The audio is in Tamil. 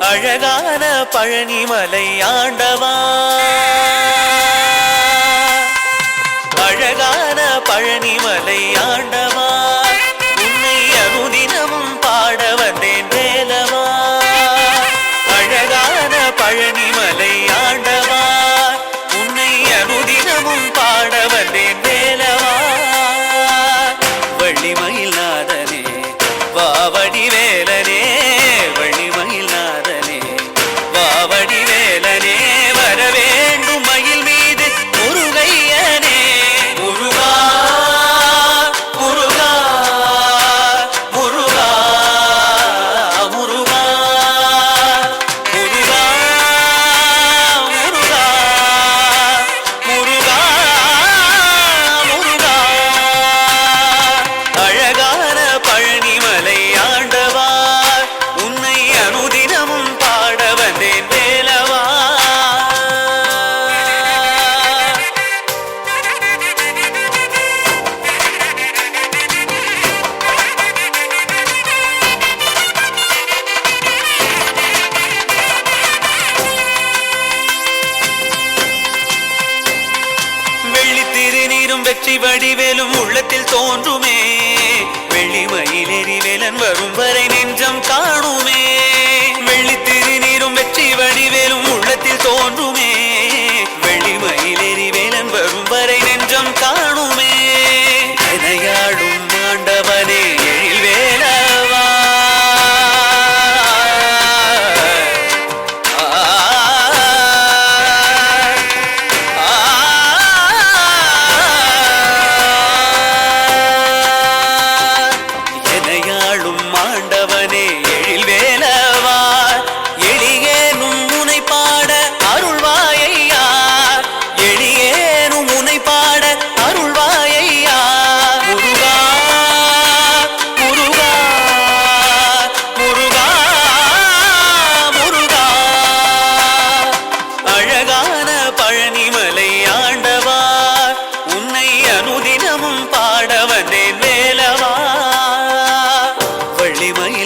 அழகான பழனிமலை ஆண்டவா, அழகான பழனிமலை ஆண்டவா, உன்னை அனுதினமும் பாட வந்தேன் வேலவா. அழகான பழனிமலை ஆண்டவா, உன்னை அனுதினமும் பாட வந்தேன் வேலவா. வள்ளிமயில் நாதனே வாவடி வேலனே, வள்ளிமயில் நாதனே வாவடி வேலனே, வர வேண்டும் மயில் மீது முருகையனே. முருகா முருகா முருகா முருகா முருகா முருகா முருகா முருகா. அழகான பழனிமலை ஆண்டவா, உன்னை அனுதினமும் பாட வந்தேன் வேலவா. வெள்ளி திருநீரும் வெற்றி வடிவேலும் உள்ளத்தில் தோன்றுமே, வெள்ளிமயிலேறி வேலன் வரும் வரை நெஞ்சம் காணுமே. வெள்ளி திருநீரும் வெற்றி வடிவேலும் உள்ளத்தில் தோன்றுமே, வெள்ளிமயிலேறி வேலன் வரும் வரை நெஞ்சம் காணுமே. எனையாடும் ஆண்டவனே எழில் வேலவா, எனையாளும் ஆண்டவனே எழில் வேலவா, எளியேனும் முனை பாட அருள்வாயையா, எளியேனும் முனை பாட அருள்வாயையா. முருகா முருகா முருகா முருகா. அழகான பழனிமலை ஆண்டவா, உன்னை அனுதினமும் பாட வந்தேன் வேலவா. வள்ளிமயில்